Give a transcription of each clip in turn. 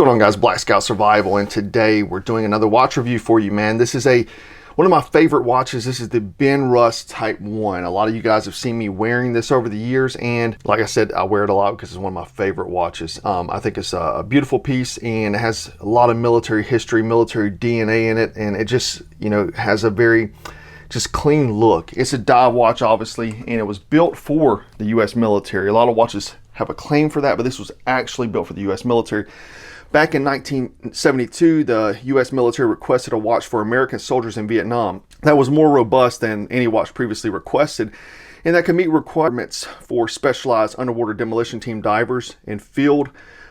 going on, guys? Black Scout Survival, and today we're doing another watch review for you, man. This is one of my favorite watches. This is the Benrus Type 1. A lot of you guys have seen me wearing this over the years, and like I said, I wear it a lot because it's one of my favorite watches. I think it's a beautiful piece, and it has a lot of military history, military DNA in it, and it just, has a very just clean look. It's a dive watch, obviously, and it was built for the U.S. military. A lot of watches have a claim for that, but this was actually built for the U.S. military. Back in 1972, the U.S. military requested a watch for American soldiers in Vietnam that was more robust than any watch previously requested, and that could meet requirements for specialized underwater demolition team divers and field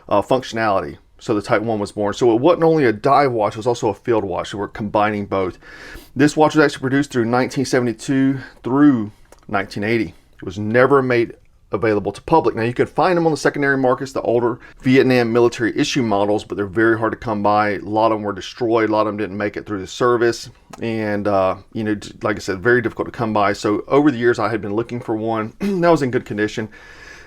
functionality. So the Type 1 was born. So it wasn't only a dive watch, it was also a field watch. So we're combining both. This watch was actually produced through 1972 through 1980. It was never made available to public. Now you can find them on the secondary markets, the older Vietnam military issue models, but they're very hard to come by. A lot of them were destroyed. A lot of them didn't make it through the service. And, like I said, very difficult to come by. So over the years, I had been looking for one that was in good condition.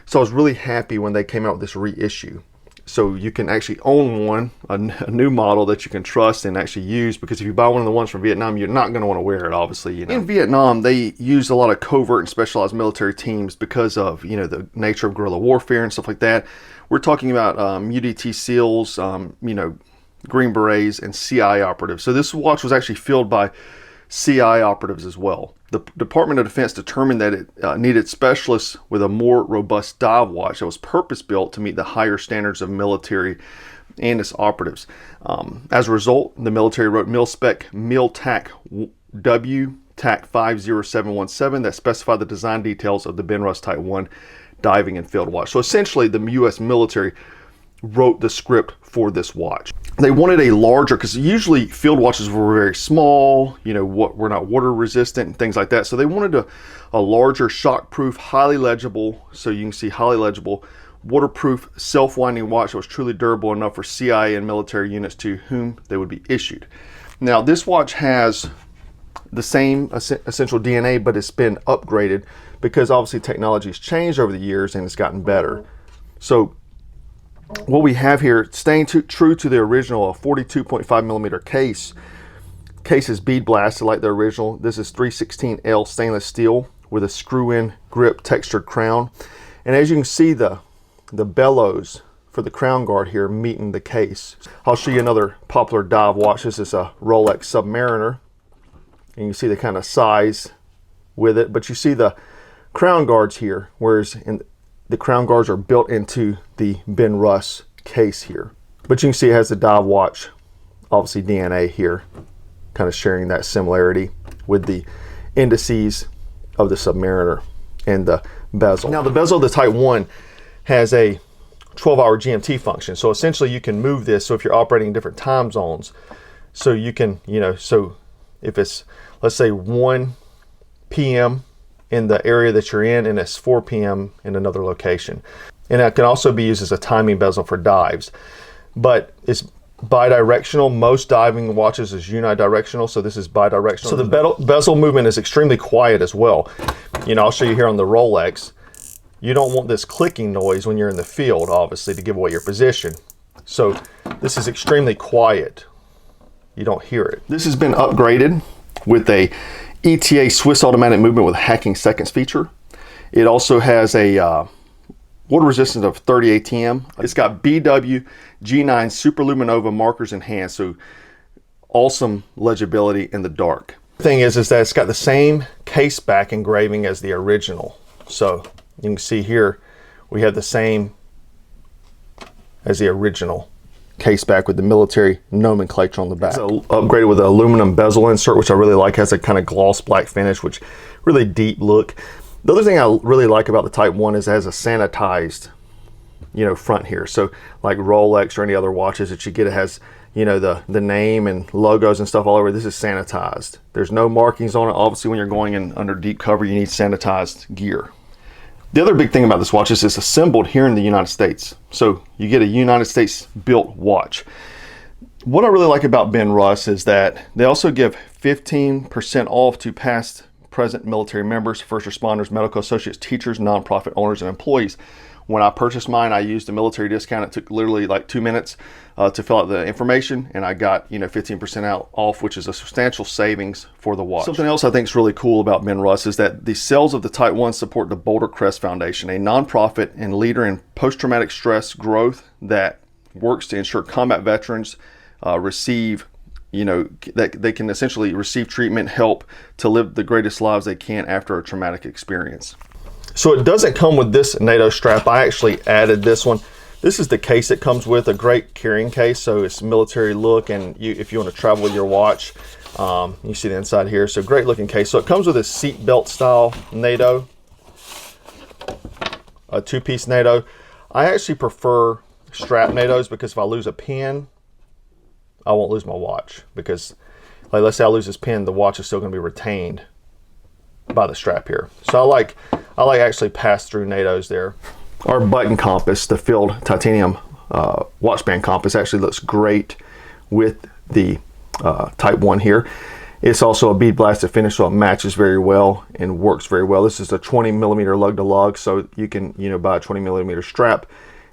So I was really happy when they came out with this reissue. So you can actually own one, a new model that you can trust and actually use, because if you buy one of the ones from Vietnam, you're not going to want to wear it, obviously. In Vietnam, they used a lot of covert and specialized military teams because of, the nature of guerrilla warfare and stuff like that. We're talking about UDT SEALs, Green Berets, and CI operatives. So this watch was actually filled by CI operatives as well. The Department of Defense determined that it needed specialists with a more robust dive watch that was purpose-built to meet the higher standards of military and its operatives. As a result, the military wrote Mil-Spec Mil-Tac W TAC 50717 that specified the design details of the Benrus Type 1 diving and field watch. So essentially, the U.S. military wrote the script for this watch. They wanted a larger, because usually field watches were very small, were not water resistant and things like that. So they wanted a larger, shockproof, highly legible, so you can see highly legible, waterproof, self-winding watch that was truly durable enough for CIA and military units to whom they would be issued. Now this watch has the same essential DNA, but it's been upgraded because obviously technology has changed over the years and it's gotten better. So what we have here, staying true to the original, a 42.5 millimeter case. Case is bead blasted like the original. This is 316L stainless steel with a screw-in grip textured crown. And as you can see, the bellows for the crown guard here meeting the case. I'll show you another popular dive watch. This is a Rolex Submariner. And you see the kind of size with it, but you see the crown guards here, whereas the crown guards are built into the Benrus case here. But you can see it has the dive watch, obviously DNA here, kind of sharing that similarity with the indices of the Submariner and the bezel. Now the bezel of the Type 1 has a 12-hour GMT function. So essentially you can move this, so if you're operating in different time zones, so you can, so if it's, let's say 1 p.m. in the area that you're in, and it's 4 p.m. in another location. And that can also be used as a timing bezel for dives. But it's bidirectional. Most diving watches is unidirectional, so this is bidirectional. So the bezel movement is extremely quiet as well. I'll show you here on the Rolex. You don't want this clicking noise when you're in the field, obviously, to give away your position. So this is extremely quiet. You don't hear it. This has been upgraded with a ETA Swiss automatic movement with hacking seconds feature. It also has a water resistance of 30 ATM. It's got BW G9 Superluminova markers in hand, so awesome legibility in the dark. The thing is that it's got the same case back engraving as the original. So you can see here we have the same as the original case back with the military nomenclature on the back. It's upgraded with an aluminum bezel insert, which I really like. It has a kind of gloss black finish, which really deep look. The other thing I really like about the Type 1 is it has a sanitized, front here. So like Rolex or any other watches that you get, it has, the name and logos and stuff all over. This is sanitized. There's no markings on it. Obviously, when you're going in under deep cover, you need sanitized gear. The other big thing about this watch is it's assembled here in the United States. So you get a United States built watch. What I really like about Benrus is that they also give 15% off to past, present military members, first responders, medical associates, teachers, nonprofit owners, and employees. When I purchased mine, I used a military discount. It took literally like 2 minutes to fill out the information, and I got 15% off, which is a substantial savings for the watch. Something else I think is really cool about Benrus is that the cells of the Type 1 support the Boulder Crest Foundation, a nonprofit and leader in post-traumatic stress growth that works to ensure combat veterans receive, that they can essentially receive treatment, help to live the greatest lives they can after a traumatic experience. So it doesn't come with this NATO strap. I actually added this one. This is the case it comes with, a great carrying case. So it's military look, and if you want to travel with your watch, you see the inside here. So great looking case. So it comes with a seat belt style NATO, a 2-piece NATO. I actually prefer strap NATOs because if I lose a pin, I won't lose my watch, because like, let's say I lose this pin, the watch is still going to be retained by the strap here. So I like actually pass-through NATOs there. Our button compass, the filled titanium watch band compass, actually looks great with the Type 1 here. It's also a bead blasted finish, so it matches very well and works very well. This is a 20 millimeter lug to lug, so you can buy a 20 millimeter strap,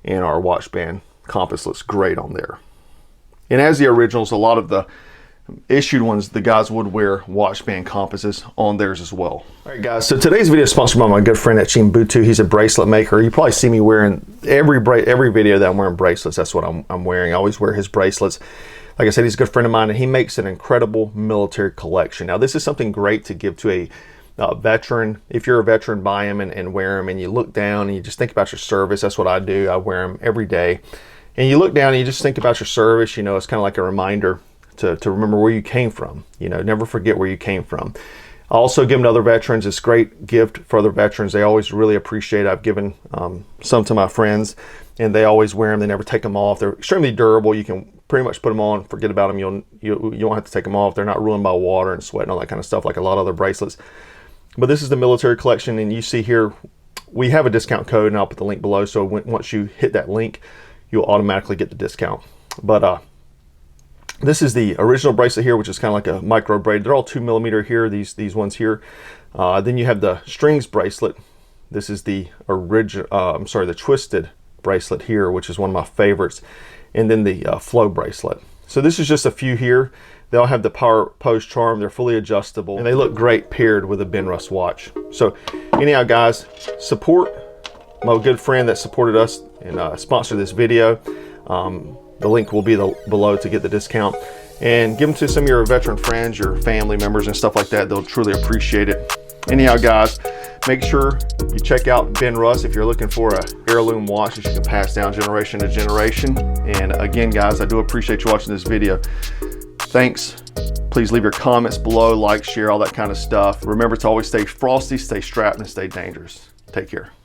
and our watch band compass looks great on there. And as the originals, a lot of the issued ones, the guys would wear watch band compasses on theirs as well. All right, guys, so today's video is sponsored by my good friend at Chimbutu. He's a bracelet maker. You probably see me wearing every video that I'm wearing bracelets. That's what I'm wearing. I always wear his bracelets. Like I said, he's a good friend of mine, and he makes an incredible military collection. Now, this is something great to give to a veteran. If you're a veteran, buy them and wear them, and you look down and you just think about your service. That's what I do. I wear them every day. And you look down and you just think about your service. It's kind of like a reminder to remember where you came from. Never forget where you came from. I also give them to other veterans. It's a great gift for other veterans. They always really appreciate it. I've given some to my friends, and they always wear them. They never take them off. They're extremely durable. You can pretty much put them on, forget about them. You don't have to take them off. They're not ruined by water and sweat and all that kind of stuff like a lot of other bracelets. But this is the military collection, and you see here we have a discount code, and I'll put the link below. So once you hit that link, you'll automatically get the discount. But this is the original bracelet here, which is kind of like a micro braid. They're all 2 millimeter here, these ones here. Then you have the strings bracelet. This is the original, the twisted bracelet here, which is one of my favorites. And then the flow bracelet. So this is just a few here. They all have the power pose charm. They're fully adjustable, and they look great paired with a Benrus watch. So anyhow, guys, support my good friend that supported us and sponsored this video. The link will be below to get the discount, and give them to some of your veteran friends, your family members and stuff like that. They'll truly appreciate it. Anyhow, guys, make sure you check out Benrus if you're looking for a heirloom watch that you can pass down generation to generation. And again, guys, I do appreciate you watching this video. Thanks. Please leave your comments below, like, share, all that kind of stuff. Remember to always stay frosty, stay strapped, and stay dangerous. Take care.